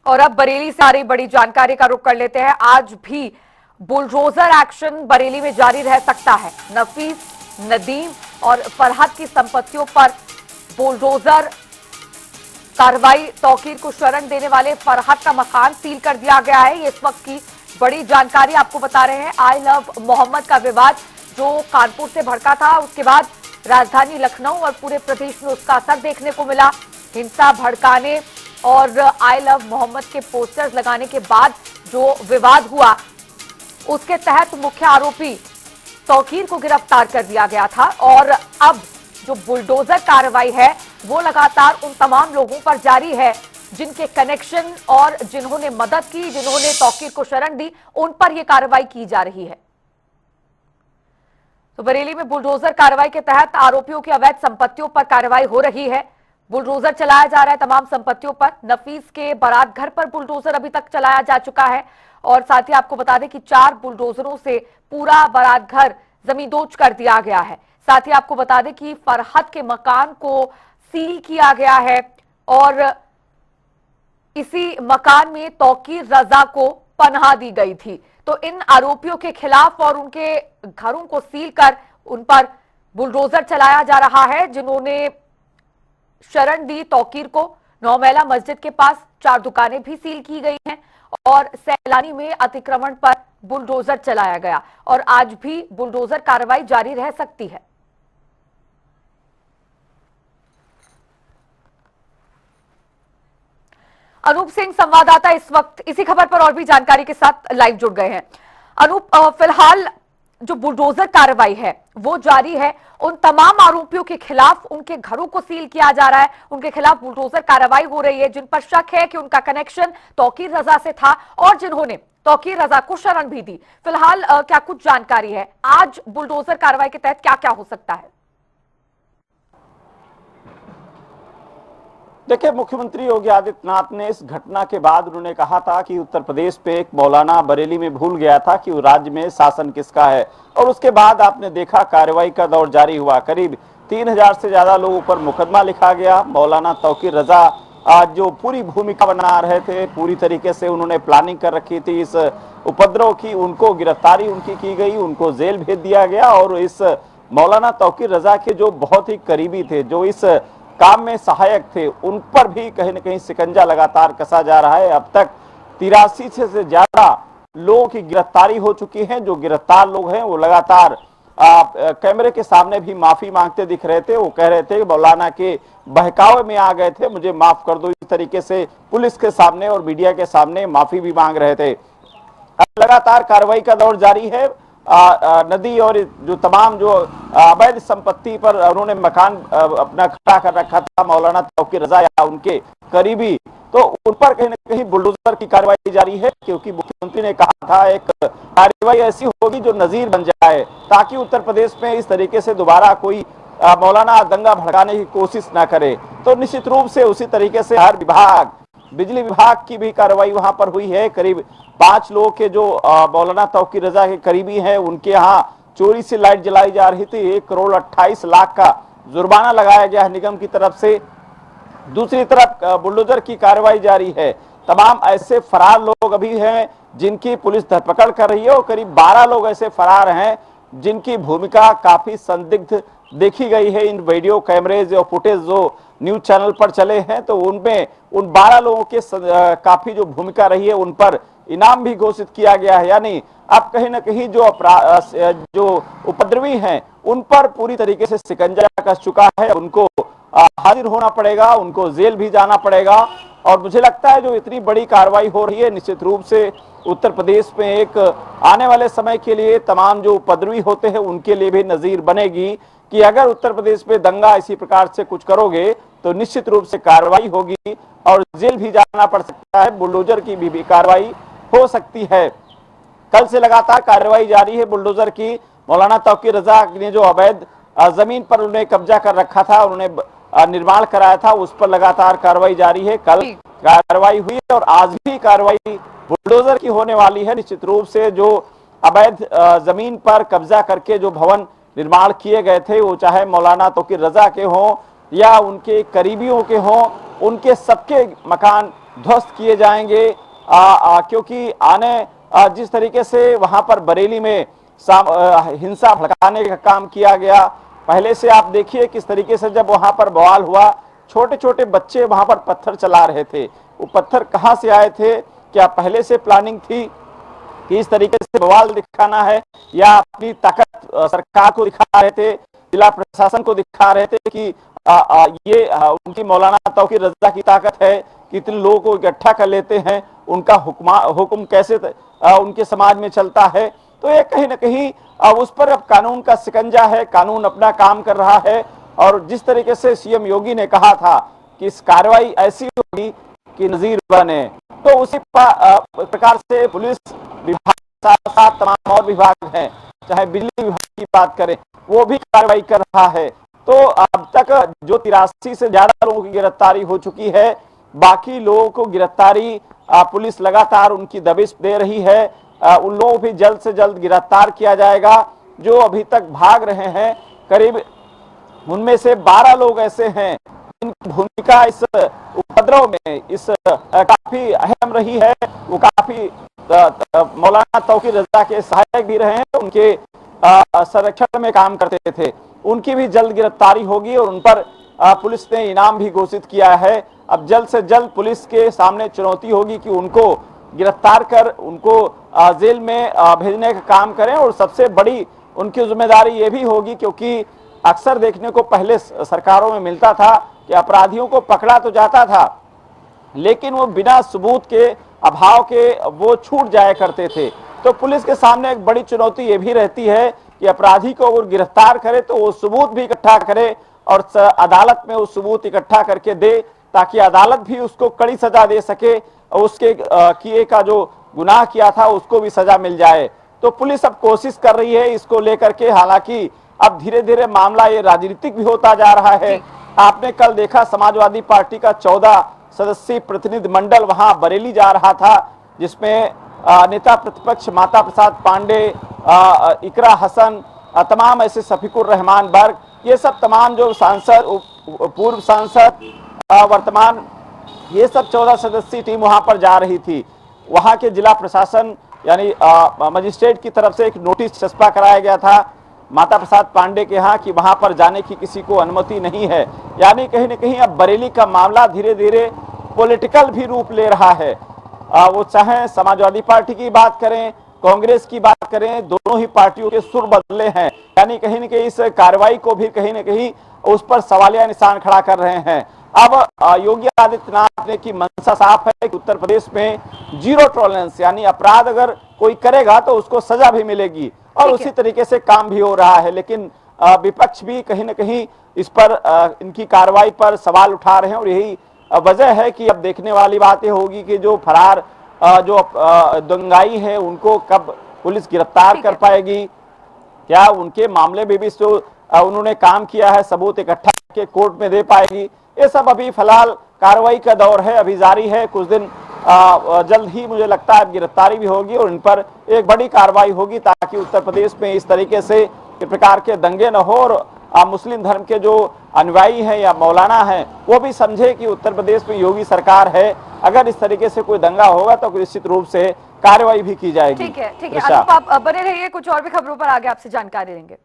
और अब बरेली से आ रही बड़ी जानकारी का रुख कर लेते हैं। आज भी बुलडोजर एक्शन बरेली में जारी रह सकता है। नफीस, नदीम और फरहत की संपत्तियों पर बुलडोजर कार्रवाई। तौकीर को शरण देने वाले फरहत का मकान सील कर दिया गया है। ये इस वक्त की बड़ी जानकारी आपको बता रहे हैं। आई लव मोहम्मद का विवाद जो कानपुर से भड़का था, उसके बाद राजधानी लखनऊ और पूरे प्रदेश में उसका असर देखने को मिला। हिंसा भड़काने और आई लव मोहम्मद के पोस्टर्स लगाने के बाद जो विवाद हुआ, उसके तहत मुख्य आरोपी तौकीर को गिरफ्तार कर दिया गया था। और अब जो बुलडोजर कार्रवाई है वो लगातार उन तमाम लोगों पर जारी है जिनके कनेक्शन और जिन्होंने मदद की, जिन्होंने तौकीर को शरण दी, उन पर यह कार्रवाई की जा रही है। तो बरेली में बुलडोजर कार्रवाई के तहत आरोपियों की अवैध संपत्तियों पर कार्रवाई हो रही है। बुलडोजर चलाया जा रहा है तमाम संपत्तियों पर। नफीस के बारात घर पर बुलडोजर अभी तक चलाया जा चुका है और साथ ही आपको बता दें कि 4 बुलडोजरों से पूरा बारात घर जमींदोज कर दिया गया है। साथ ही आपको बता दें कि फरहत के मकान को सील किया गया है और इसी मकान में तौकीर रजा को पनाह दी गई थी। तो इन आरोपियों के खिलाफ और उनके घरों को सील कर उन पर बुलडोजर चलाया जा रहा है। जिन्होंने शरण दी तौकीर को, नौमेला मस्जिद के पास 4 दुकानें भी सील की गई हैं और सैलानी में अतिक्रमण पर बुलडोजर चलाया गया और आज भी बुलडोजर कार्रवाई जारी रह सकती है। अनूप सिंह संवाददाता इस वक्त इसी खबर पर और भी जानकारी के साथ लाइव जुड़ गए हैं। अनूप, फिलहाल जो बुलडोजर कार्रवाई है वो जारी है। उन तमाम आरोपियों के खिलाफ उनके घरों को सील किया जा रहा है, उनके खिलाफ बुलडोजर कार्रवाई हो रही है जिन पर शक है कि उनका कनेक्शन तौकीर रजा से था और जिन्होंने तौकीर रजा को शरण भी दी। फिलहाल क्या कुछ जानकारी है, आज बुलडोजर कार्रवाई के तहत क्या क्या हो सकता है? देखिए, मुख्यमंत्री योगी आदित्यनाथ ने इस घटना के बाद उन्होंने कहा था कि उत्तर प्रदेश पे एक मौलाना बरेली में भूल गया था कि वो राज्य में शासन किसका है। और उसके बाद आपने देखा कार्रवाई का दौर जारी हुआ। करीब 3000 से ज्यादा लोगों पर मुकदमा लिखा गया। मौलाना तौकीर रजा जो पूरी भूमिका बना रहे थे, पूरी तरीके से उन्होंने प्लानिंग कर रखी थी इस उपद्रव की, उनको गिरफ्तारी उनकी की गई, उनको जेल भेज दिया गया। और इस मौलाना तौकीर रजा के जो बहुत ही करीबी थे, जो इस काम में सहायक थे, उन पर भी कहीं न कहीं शिकंजा लगातार कसा जा रहा है। अब तक 83 से ज्यादा लोगों की गिरफ्तारी हो चुकी है। जो गिरफ्तार लोग हैं वो लगातार कैमरे के सामने भी माफी मांगते दिख रहे थे। वो कह रहे थे कि मौलाना के बहकावे में आ गए थे, मुझे माफ कर दो, इस तरीके से पुलिस के सामने और मीडिया के सामने माफी भी मांग रहे थे। लगातार कार्रवाई का दौर जारी है। नदी और जो तमाम जो अवैध संपत्ति पर उन्होंने मकान अपना खड़ा कर रखा था मौलाना तौकीर रजा या उनके करीबी, तो उन पर कहीं न कहीं बुलडोजर की कार्रवाई जारी है। क्योंकि मुख्यमंत्री ने कहा था एक कार्रवाई ऐसी होगी जो नजीर बन जाए, ताकि उत्तर प्रदेश में इस तरीके से दोबारा कोई मौलाना दंगा भड़काने की कोशिश ना करे। तो निश्चित रूप से उसी तरीके से हर विभाग, बिजली विभाग की भी कार्रवाई वहां पर हुई है। करीब 5 लोगों के जो मौलाना तौकीर रजा के करीबी हैं, उनके यहाँ चोरी से लाइट जलाई जा रही थी। 1 करोड़ 28 लाख का जुर्माना लगाया गया है निगम की तरफ से। दूसरी तरफ बुलडोजर की कार्रवाई जारी है। तमाम ऐसे फरार लोग अभी हैं जिनकी पुलिस धरपकड़ कर रही है और करीब 12 लोग ऐसे फरार हैं जिनकी भूमिका काफी संदिग्ध देखी गई है। इन वीडियो कैमरेज और फुटेज जो न्यूज चैनल पर चले हैं, तो उनमें उन 12 लोगों के काफी जो भूमिका रही है उन पर इनाम भी घोषित किया गया है। यानी अब कहीं ना कहीं जो उपद्रवी हैं उन पर पूरी तरीके से शिकंजा कस चुका है। उनको हाजिर होना पड़ेगा, उनको जेल भी जाना पड़ेगा। और मुझे लगता है जो इतनी बड़ी कार्रवाई हो रही है, निश्चित रूप से उत्तर प्रदेश में एक आने वाले समय के लिए तमाम जो उपद्रवी होते हैं उनके लिए भी नजीर बनेगी कि अगर उत्तर प्रदेश में दंगा इसी प्रकार से कुछ करोगे तो निश्चित रूप से कार्रवाई होगी और जेल भी जाना पड़ सकता है। बुलडोजर की भी कार्रवाई हो सकती है। कल से लगातार कार्रवाई जारी है बुलडोजर की। मौलाना तौकीर रजा ने जो अवैध जमीन पर उन्हें कब्जा कर रखा था, उन्होंने निर्माण कराया था, उस पर लगातार कार्रवाई जारी है। कल कार्रवाई हुई है और आज भी कार्रवाई बुलडोजर की होने वाली है। निश्चित रूप से जो अवैध जमीन पर कब्जा करके जो भवन निर्माण किए गए थे, वो चाहे मौलाना तौकीर रजा के हों या उनके करीबियों के हों, उनके सबके मकान ध्वस्त किए जाएंगे। क्योंकि जिस तरीके से वहां पर बरेली में हिंसा भड़काने का काम किया गया, पहले से आप देखिए किस तरीके से जब वहां पर बवाल हुआ, छोटे छोटे बच्चे वहां पर पत्थर चला रहे थे। वो पत्थर कहां से आए थे? क्या पहले से प्लानिंग थी कि इस तरीके से बवाल दिखाना है, या अपनी ताकत सरकार को दिखा रहे थे, जिला प्रशासन को दिखा रहे थे कि ये उनकी मौलाना तौकीर रजा की ताकत है कि इतने लोगों को इकट्ठा कर लेते हैं, उनका हुक्म कैसे उनके समाज में चलता है। तो ये कहीं ना कहीं उस पर अब कानून का शिकंजा है, कानून अपना काम कर रहा है। और जिस तरीके से सीएम योगी ने कहा था कि इस कार्रवाई ऐसी होगी कि नजीर बने, तो उसी प्रकार से पुलिस विभाग के साथ साथ तमाम और विभाग हैं, चाहे बिजली विभाग की बात करें, वो भी कार्रवाई कर रहा है। तो अब तक जो 83 से ज्यादा लोगों की गिरफ्तारी हो चुकी है, बाकी लोगों को गिरफ्तारी पुलिस लगातार उनकी दबिश दे रही है। उन लोगों को भी जल्द से जल्द गिरफ्तार किया जाएगा जो अभी तक भाग रहे हैं। करीब उनमें से 12 लोग ऐसे हैं जिनकी भूमिका इस उपद्रव में काफी अहम रही है। वो काफी मौलाना तौकीर रजा के सहायक भी रहे हैं, उनके संरक्षण में काम करते थे। उनकी भी जल्द गिरफ्तारी होगी और उन पर पुलिस ने इनाम भी घोषित किया है। अब जल्द से जल्द पुलिस के सामने चुनौती होगी कि उनको गिरफ्तार कर उनको जेल में भेजने का काम करें। और सबसे बड़ी उनकी जिम्मेदारी ये भी होगी, क्योंकि अक्सर देखने को पहले सरकारों में मिलता था कि अपराधियों को पकड़ा तो जाता था, लेकिन वो बिना सबूत के, अभाव के वो छूट जाया करते थे। तो पुलिस के सामने एक बड़ी चुनौती ये भी रहती है कि अपराधी को अगर गिरफ्तार करे तो वो सबूत भी इकट्ठा करे और अदालत में वो सबूत इकट्ठा करके दे, ताकि अदालत भी उसको कड़ी सजा दे सके और उसके किए का जो गुनाह किया था उसको भी सजा मिल जाए। तो पुलिस अब कोशिश कर रही है इसको लेकर के। हालांकि अब धीरे धीरे मामला ये राजनीतिक भी होता जा रहा है। आपने कल देखा समाजवादी पार्टी का 14 सदस्यीय प्रतिनिधि मंडल वहां बरेली जा रहा था, जिसमें नेता प्रतिपक्ष माता प्रसाद पांडे, इकरा हसन, तमाम ऐसे शफीकुर रहमान बर्ग, ये सब तमाम जो सांसद, पूर्व सांसद, वर्तमान, ये सब 14 सदस्यीय टीम वहां पर जा रही थी। वहां के जिला प्रशासन यानी मजिस्ट्रेट की तरफ से एक नोटिस छपा कराया गया था माता प्रसाद पांडे के यहाँ कि वहां पर जाने की किसी को अनुमति नहीं है। यानी कहीं ना कहीं अब बरेली का मामला धीरे धीरे पॉलिटिकल भी रूप ले रहा है। वो चाहे समाजवादी पार्टी की बात करें, कांग्रेस की बात करें, दोनों ही पार्टियों के सुर बदले हैं। यानी कहीं ना कहीं इस कार्रवाई को भी कहीं ना कहीं उस पर सवालिया निशान खड़ा कर रहे हैं। अब योगी आदित्यनाथ ने की मंशा साफ है कि उत्तर प्रदेश में जीरो टॉलरेंस, यानी अपराध अगर कोई करेगा तो उसको सजा भी मिलेगी, और उसी तरीके से काम भी हो रहा है। लेकिन विपक्ष भी कहीं ना कहीं इस पर इनकी कार्रवाई पर सवाल उठा रहे हैं, और यही वजह है कि अब देखने वाली बात ये होगी कि जो फरार जो दंगाई है उनको कब पुलिस गिरफ्तार कर पाएगी, क्या उनके मामले में भी जो उन्होंने काम किया है सबूत इकट्ठा करके कोर्ट में दे पाएगी। ये सब अभी फिलहाल कार्रवाई का दौर है, अभी जारी है। कुछ दिन जल्द ही मुझे लगता है गिरफ्तारी भी होगी और इन पर एक बड़ी कार्रवाई होगी, ताकि उत्तर प्रदेश में इस तरीके से प्रकार के दंगे न हो और मुस्लिम धर्म के जो अनुयायी हैं या मौलाना हैं वो भी समझे कि उत्तर प्रदेश में योगी सरकार है। अगर इस तरीके से कोई दंगा होगा तो निश्चित रूप से कार्रवाई भी की जाएगी। ठीक है, ठीक है। अनुप, आप बने रहिए, कुछ और भी खबरों पर आगे आपसे जानकारी लेंगे।